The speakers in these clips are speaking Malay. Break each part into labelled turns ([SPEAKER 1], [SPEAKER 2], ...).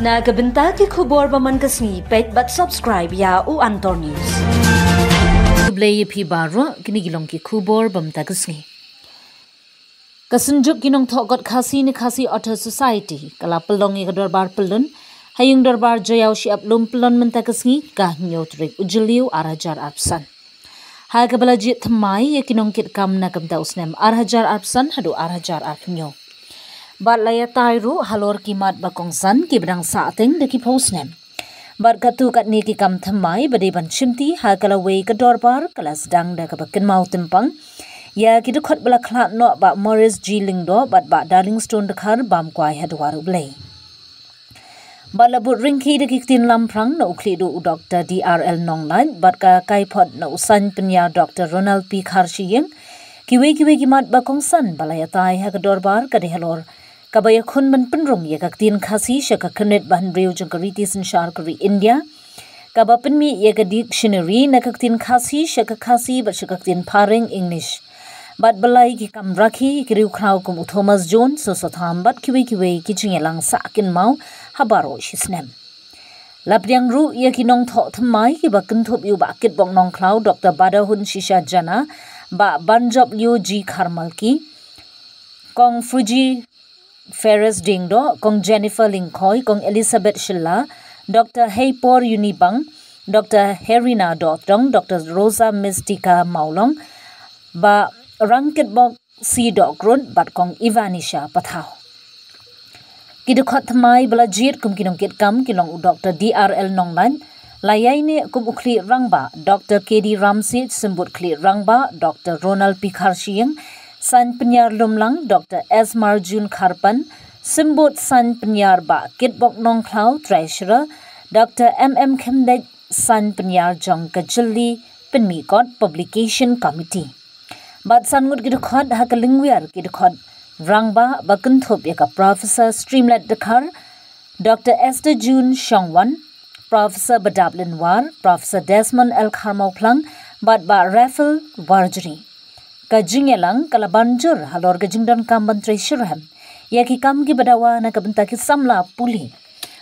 [SPEAKER 1] Nagabenta ki khubor baman kasni pet but subscribe ya u Antor News.
[SPEAKER 2] Blay pi baro kini gilong ki khubor bamta kasni. Kasunjuk ginong thogot khasi ni khasi Otter Society kala pelong i dorbar pelun hayung dorbar joyaw si aplum pelon menta kasni ka nyotrik ujeliu arajar apsan. Ha kabalajit thamai ya kinong kit kam na kamta usnem arajar apsan hadu arajar apnyo. Bat laya tairu halor kimat bakongsan ki bedang saateng de ki posnem. Bat katu kat ni ki kam thamai bade ban chimti ha kala wei ka dorbar kala sedang da ka bakin mau tempang. Ya ki khot bala khlat no ba Morris G Lingdo bat ba Darlingstone dekhar bam kwai hadwaru blai. Bat labut ringki de ki tin lamprang no ukli du Dr. DRL Nonglan bat ka kaipot no usan penya Dr. Ronald P Kharshiyeng ki mat bakongsan balaya tai ha ka dorbar ka de halor kabaya khun man penrung ya kaktin khasi shaka khanet ban reu jangkariti sanshar kari India kaba penmi ya ka dictionary na kaktin khasi shaka khasi bat shaka kaktin paring English bat balai ki kam rakhi ki riu khrau kum Thomas John so satham bat kiwi ki chingelang sakin mau habaro shisnem lapdiang ru ya ki nong tho thamai ki bakin thup yu ba kit bong nong khlau Dr. Badahun Shisha Jana ba Banjob Liu G Kharmal ki kong Fuji Ferris Dingdo, kong Jennifer Lingkoi, kong Elizabeth Shilla, Dr. Heipor Unibang, Dr. Herina Dotong, Dr. Rosa Mystica Maulong, ba Rangkit Bok Si Dokrun, bat kong Ivanisha Pathao. Kidukot thamai bala jit kum kinongkit kam kilong Dr. DRL Nonglan, layai ne kum ukli rangba, Dr. KD Ramsit sembut kli rangba, Dr. Ronald P Kharshiyeng, San Penyar Lumlang Dr. S. Marjun Kharpan, Simbut San Penyar Ba Kitbok Nong Klau Treasurer, Dr. M. Khemdej San Penyar Jong Kajali Penmikot Publication Committee. Bat Sangut Gidukot Hakalingwiar Gidukot Rangba Bakunthop Yaka Professor Streamlet Dakar, Dr. Esther June Shongwan, Professor Badablin War, Professor Desmond L. Kharmauplang, Bat Ba Raffle Warjri. Kajingelang kalabanjur halor kajingdon kam bantri shirham ya ki kam ki badawa na kabenta ki samla puli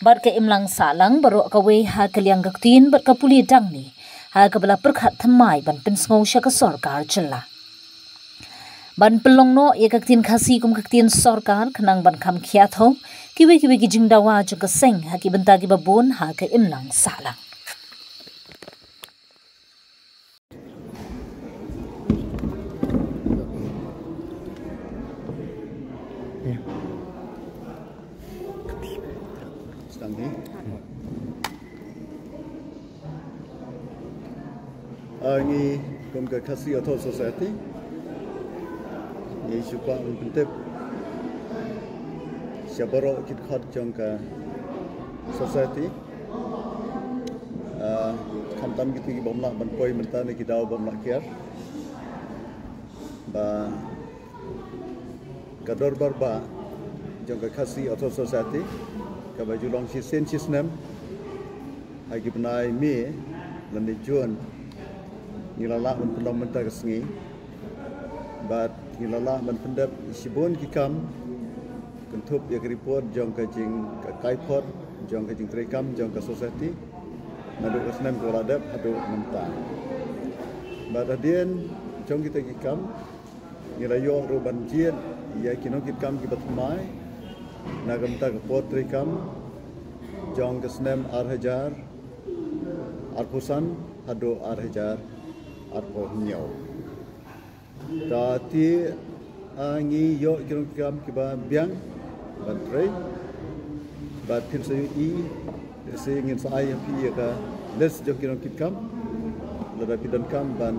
[SPEAKER 2] bar ka imlang salang baru ka we ha kalyang gaktin bar ka puli dangni ha ka bala perkhat thamai ban pinsngau sha ka sarkar chilla ban pelong no ya kaktin khasi kum kaktin sarkar khanang ban kham khia tho ki we ki jingdawa ju ka seng ha ki benta ki babon ha ka imlang salang.
[SPEAKER 3] Ini kumka khasi Otter Society ini suka untuk siaparo kit khat jangka society kamtam gitu bomla banpoi mentane kita bomla kiar ba kador barba jangka khasi Otter Society kabajulong si sen sisnem hagi benai me lani juan nilala man pendam menta kesngi bat nilala man pendap isibon kikam kentup ya report jong kajing kaipot jong kajing trekam jong ka society nadu kesnem ko ladap hadu menta bat adien jong kita kikam nilayo ro banjien ya kino kikam ki batmai nagam ta pot trekam jong kesnem arhajar arpusan hadu arhajar arpo nyau tati angi yo kirong kam kiba biang bantrei bat pin sayu I se ngin sa ay pi ka les jo kirong kikam lada pidan kam ban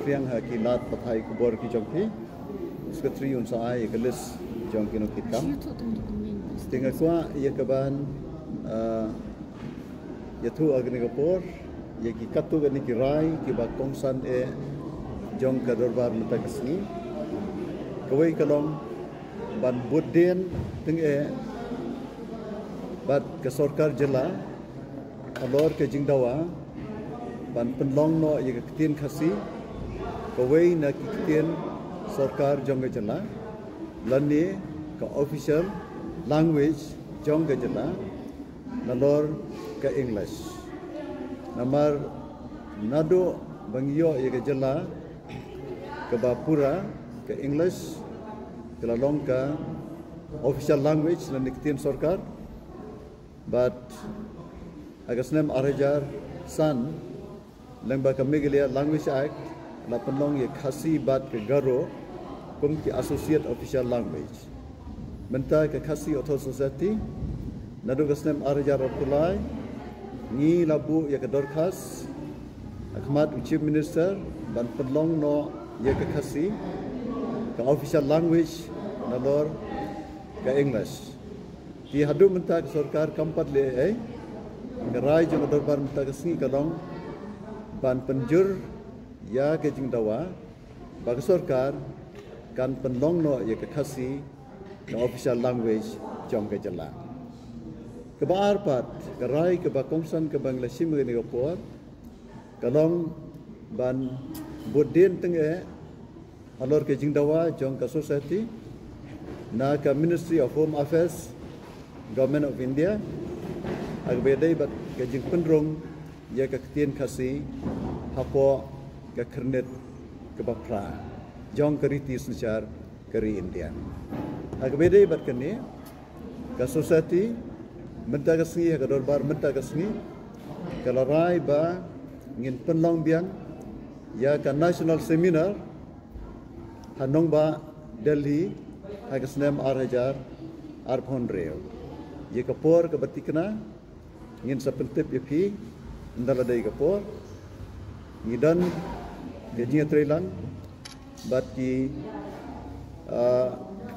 [SPEAKER 3] priang ha ki lat pathai kubor ki jongpi sekretari un sa ay ka les jong kirong kikam tinga kwa ya ka ban ya tu agni kapor ya ki katu gani ki rai ki ba kongsan jong ka dorbar mata kasni kawai kalong ban budden ting bat ka sarkar jila alor ke jingdawa ban penlong no ya kitin khasi kawai na kitin sarkar jong ka jila lani ka official language jong ke jela nalor ke English. Namar nado bangyo ye ke jela ke bapura ke English ke lalong ke official language na niktin sarkar. But agasnem arajar san lengba ke Meghalaya Language Act la penlong ye khasi bat ke garo kum ki associate official language. Menta ke khasi author society nadu gasnem arajar apulai ni labu ye ke dorkas akhmat chief minister ban penlong no ye ke khasi ke official language nalor ke English. Ki hadu menta ke sarkar kampat le ke rai jong dorbar menta ke singi kalong ban penjur ya ke jingdawa bagi sarkar kan penlong no ye ke khasi ke official language jong ke jela. Ke baar pat ke rai ke bakongsan ke Bangladesh me ni opor kalong ban bodin tenge alor ke jingdawa jong ke society na ke Ministry of Home Affairs Government of India agbedai bat ke jing pendrong ya ke ketien khasi hapo ke kernet ke bapra jong keriti sencar keri India agbedai bat kene ke society menta ke sengi ke dorbar menta ke sengi ke larai ba ngin penlong biang ya ke national seminar hanong ba Delhi hagasnem arhajar arphon reo ye kapor ke batikna ngin sapentep ye phi ndala dai kapor ngidan ye jinga trelang bat ki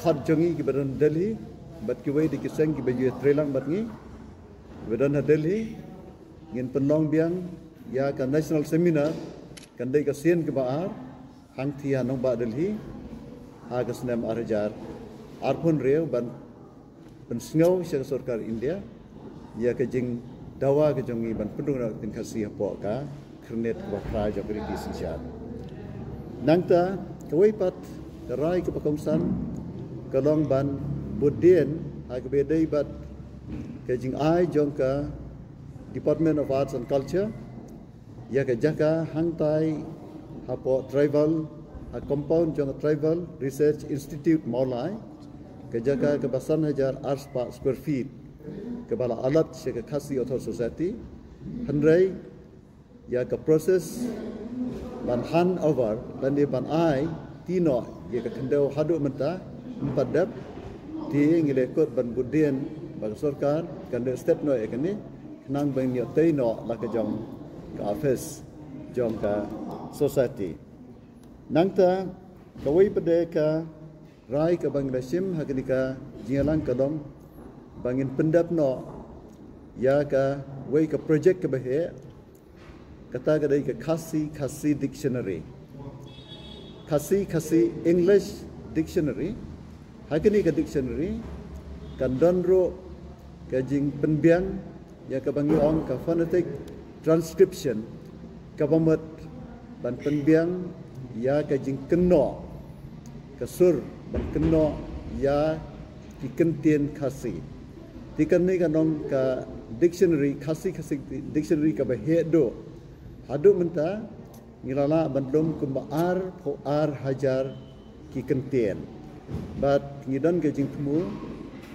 [SPEAKER 3] khat jongi ki badan Delhi bat ki wei di kiseng ki baju trelang bat ngi badan Delhi ngin penlong biang ya ka national seminar kan dai ka sien ke baar hang thia nong ba Delhi hagasnem arhajar arphon reo ban pensngau syar sarkar India ya ke jing dawa ke jongi ban pendung nak tin khasi hapo ka kernet ba pra jo kriti sinchat nangta kawai pat rai ke pakongsan kalong ban budien ha ke bedai bat ke jing ai jong ka Department of Arts and Culture ya ke jaka hangtai hapo tribal a compound jong tribal research institute Maulai ke jaga ke basan hajar ars pa square feet ke bala alat se ke khasi author society handrai ya ke proses ban hand over dan di ban ai tino ya ke kendau hadu menta empadap ti ngile kot ban budien bang sarkar kan de step no ekani nang bang ni teino la ke jong ke office jong ka society nangta kawai pede ka rai ke Bangladeshim hakinika jingalang kadong bangin pendap no ya ka wei ke project ke bahe kata kadai ke khasi dictionary khasi English dictionary hakini ke dictionary kan donro ke jing penbiang ya ke bangi ong ka phonetic transcription ka pamat ban penbiang ya ke jing keno kasur ban keno ya ki kentien khasi tikan ni kanong ka dictionary khasi dictionary ka bahedo hadu menta ngilala bandom kumbaar pho ar hajar ki kentien bat ngidan ke jing temu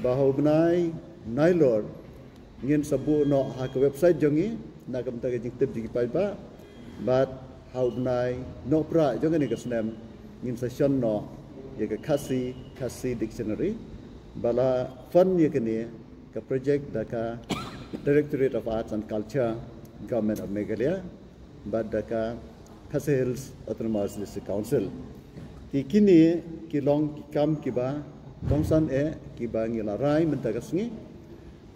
[SPEAKER 3] bahau benai nailor ngin sabu no ha ka website jongi na kam ta ke jing tip jing pai ba bat hau benai no pra jongi ni ka snem ngin session no ye ke khasi dictionary bala fund ye kene ka project da ka Directorate of Arts and Culture Government of Meghalaya bad da ka Khasi Hills Autonomous District Council ki kini ki long ki kam ki ba tongsan ki ba ngila rai menta kasngi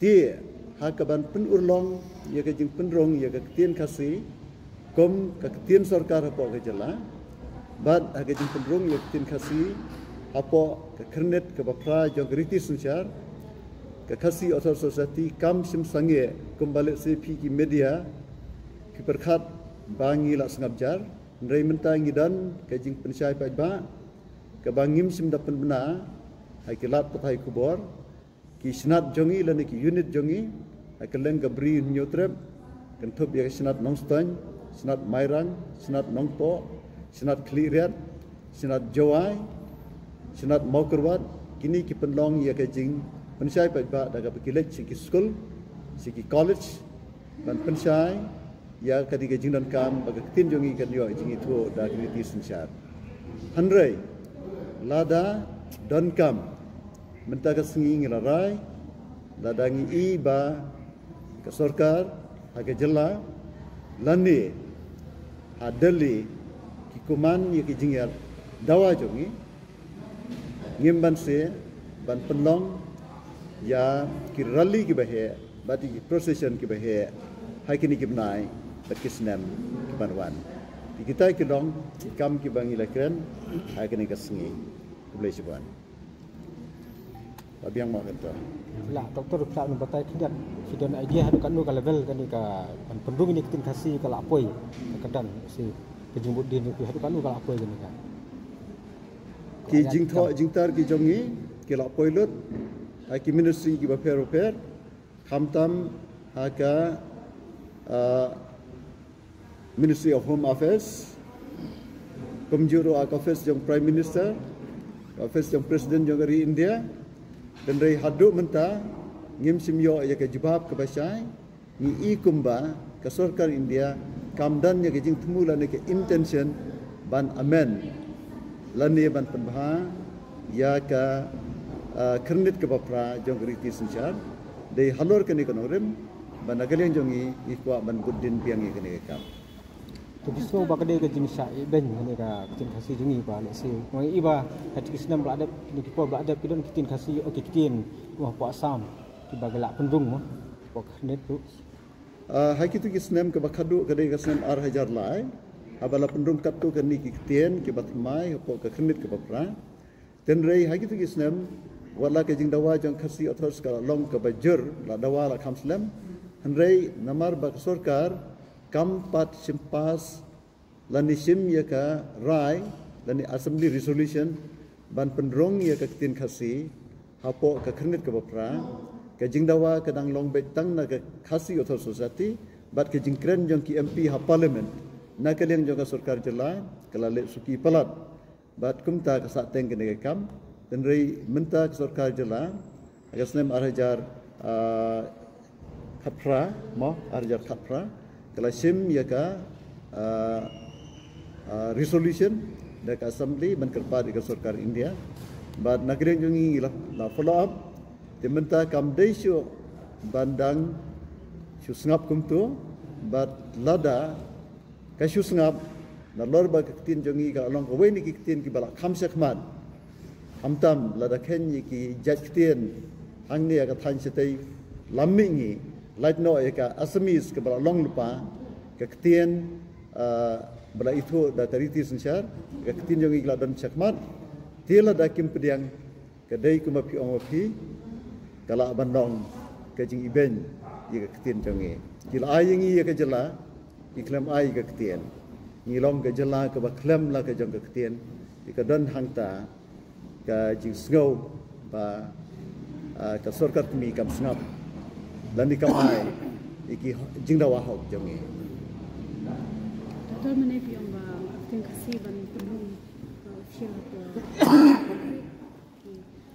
[SPEAKER 3] ti ha ka ban pen urlong ye ka jing penrong ye ka tien khasi kom ka tien sarkar po ka jala bad ha ka jing penrong ye tien khasi apo ke kernet ke bapra jong riti sunchar ke khasi author society kam sim sange kumbalik sepi ki media ki perkhat bangi la sangabjar ndai menta ngidan ke jing pensyai pai ba ke bangim sim dapen bena hai ke lat patai kubor ki snat jongi lani ki unit jongi akaleng ka bri nyotrep kan thop ya snat nongstang snat mairang snat nongpo snat kliriat snat jawai snat mokerwat kini ki penlong ya ka jing pensai pa ba daga pikilek si ki school si ki college dan pensai ya kadiga jing dan kam baga tin jongi kan yo jing itu da kini ti sinsar hanrei lada dan kam mentaga sengi ngirarai ladangi iba ke sorkar aga jela lani adali kikuman ye kijingyar dawa jongi ngimban se ban penlong ya kirali ki bahe bati ki procession ki bahe hakini ki bnai bakisnam ki banwan kita ki dong kam ki bangi lakren hakini ka sengi boleh sibuan Abiang mak kata.
[SPEAKER 4] La doktor pula membatai kidat sidon idea hadu kan nu ka level kan ka pendung ini kitin kasih ka lapoi kadang si kejumbut din itu hadu kan nu ka lapoi kan ka.
[SPEAKER 3] Ki jingtho jingtar ki jongi ki lapoi lut ai ki ministry ki ba fer khamtam ha ka Ministry of Home Affairs komjuro office jong Prime Minister office jong President jong dari India dan dari haduk menta ngim simyo ya ke jibab ke basai ni ikumba ke sarkar India kamdan ya ke jing tumulan ke intention ban amen lani ban penbah ya ka kernit ke bapra jong riti sencar dei halor ke ni konorim ban agaleng jongi ikwa ban guddin piang ke ni kam
[SPEAKER 4] tu biso ba kade ke jenis sai ben ni ka kitin kasih jungi ba le si ngai iba hati kisnam beladap ni ki po beladap pidon kitin kasih okey kitin wah po asam ki bagelak pendung mah po net tu
[SPEAKER 3] hai kitu kisnam ke bakadu kade kisnam ar hajar lai abala pendung katu ke ni kitien ke batmai po ke khnit ke bapra ten rei hai kitu kisnam wala ke jing dawa jong khasi othos ka long ke bajur la dawa la khamslam hanrei namar ba sarkar kampat simpas lani sim ya ka rai lani assembly resolution ban pendrong ya ka kitin khasi hapo ka khnit ka bapra ka jingdawa ka dang long bet tang na ka khasi otho society bat ka jingkren jong ki MP ha parliament na ka leng jong ka sarkar jela kala le suki palat bat kumta ka sa teng ke kam dan rei menta ka sarkar jela agasnem arhajar khapra mo arhajar khapra kala sim ya ka resolution dak assembly ban kerpa di sarkar India bad nagreng jungi la follow up tementa kam deisho bandang susngap kumtu bad lada ka susngap na lor ba kitin jungi ka along ko weni kitin ki bala kham sekman amtam lada khenyi ki jajtien angni ka than setei lammingi light no ka asmis ke bala long lupa ke kitin bala itu da tariti sensyar ke kitin jongi la dan chakmat tila da kim pediang ke dai kuma pi omopi kala bandong ke jing iben ye ke kitin jongi kila ayingi ye ke jela iklam ai ke kitin ngilong ke jela ke ba klam la ke jong ke kitin ke dan hangta ke jing sngau ba ke sarkar kami kam sngap dan di kamai iki jingdawa hok jongi
[SPEAKER 5] Betul mana pion ba tin kasi ban pelung official ko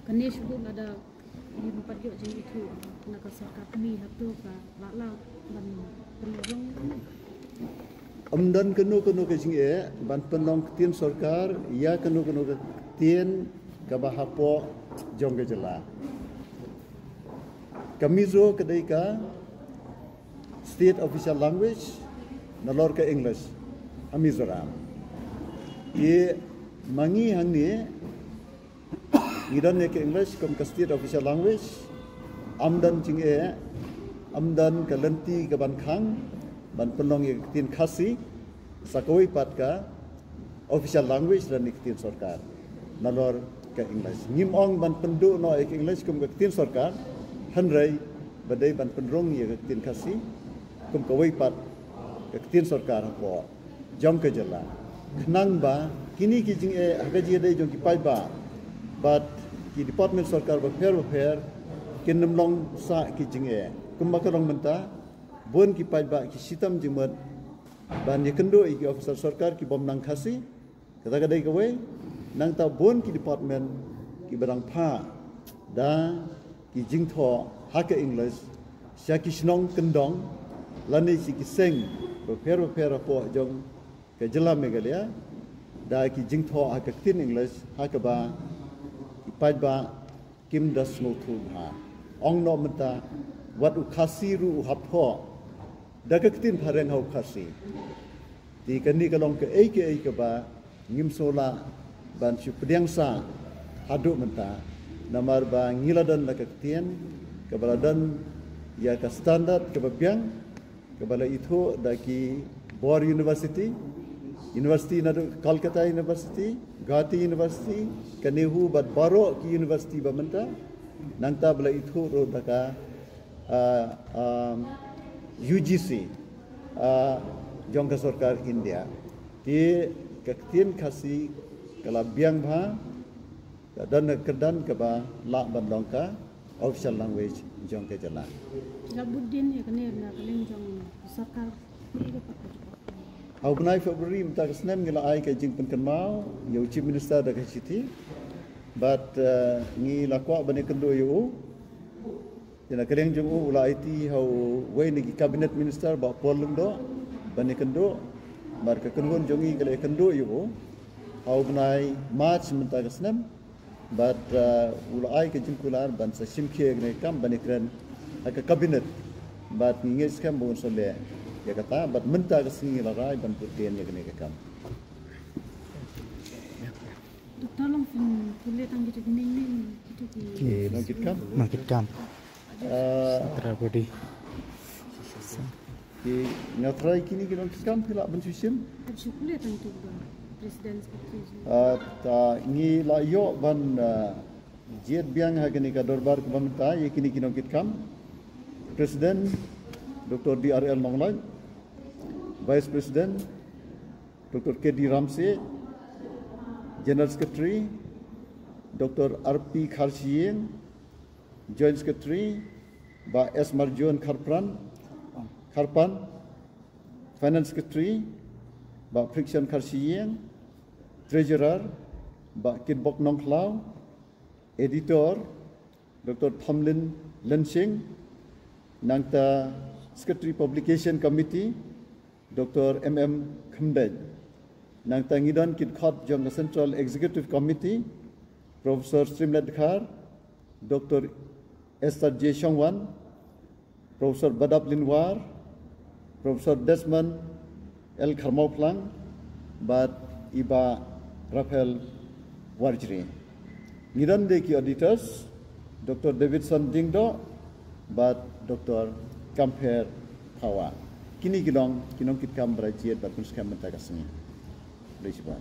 [SPEAKER 5] kane shudu ada ni empat yo jadi itu nak sarkar kami hatu ka la ban pelung
[SPEAKER 3] amdan kenu ke jing ban penong tin sarkar ya kenu ke tin ka bahapo jong ke jela kamizo kedai ka state official language nalor ke English Mizoram ye mangi hangni idan ke English kom ke state official language amdan jing amdan ke lenti ke ban khang ban penong ye tin khasi sakoi pat ka official language dan tin sarkar nalor ke English ngim ong ban pendu no ke English kom ke tin sarkar hanrei badai ban penrong ye ke tin khasi kum kawai pat ke tin sarkar ko jong ke jela khnang ba kini ki jing agaji dai jong ki pai ba but ki department sarkar ba fair kinam long sa ki jinge kumakarong menta bon ki pai ba ki sitam jimot ban ye kendo ki officer sarkar ki bom nang khasi kata kadai kawe nang ta bon ki department ki barang pha da ki jingtho haka english sya ki snong kendong lani si ki seng per po jong ke jela megalia da ki jingtho haka tin english haka ba ki pai ba kim das no thu ha ong no mata wat u khasi ru u hap tho da ka tin phareng hau khasi ti kan ni kalong ke ke ba ngim sola ban chu pediang sa hadu menta namar ba ngiladan la ka tien ke baladan ya ka standard ke babiang ke bala itu da ki Bor University na Kolkata University Guwahati University kanehu bat baro ki university ba menta nangta bala itu ro da ka UGC jongka sarkar India ti kaktin khasi kala biang bha dan kerdan ke ba la bandongka official language jongka jala
[SPEAKER 5] Labuddin ya kene na kaleng jong sarkar ni dapat
[SPEAKER 3] au benai Februari mta kesnem ngila ai ka jing pen mau yo chief minister da ka siti but ngi la kwa bane kendo yo yana kaleng jong ula IT how way ni cabinet minister ba polung do bane kendo bar ka kengon jongi kale kendo yo au benai march mta kesnem but ula ai ka jing kular ban sa simkhe ne kam bane kren aka cabinet but ngi skam bon sole ya kata bat menta ke sini la rai ban putien ya kene kam
[SPEAKER 5] tolong pulih tang gitu ning gitu ki
[SPEAKER 3] Mangkit kam
[SPEAKER 4] Terabudi.
[SPEAKER 3] ki ngatrai kini ki mangkit kam pila ban susim
[SPEAKER 5] pulih tang tu presiden seperti
[SPEAKER 3] ta ngi la yo ban jet biang ha kene ka dorbar ke bamta ye kini ki mangkit kam presiden Dr. DRL Monglai, Vice President Dr. KD Ramsey, General Secretary Dr. RP Kharsiyeng, Joint Secretary Ba S Marjuan Kharpan, Finance Secretary Ba Friction Kharsiyeng, Treasurer Ba Kitbok Nongklau, Editor Dr. Thomlin Lensing, Nangta Secretary Publication Committee Dr. MM Khambej, Nangta Ngidon Kidkhot Jong Central Executive Committee Professor Srimlat Khar, Dr. Esther J. Shongwan, Professor Badab Linwar, Professor Desmond L. Kharmauplang, Bat Iba Rafael Warjri. Ngidon Deki Auditors Dr. Davidson Dingdo, Bat Dr. Kamper Pawa. Kini kinong kitkam berajiat bat kunskam menta kasini. Leisban.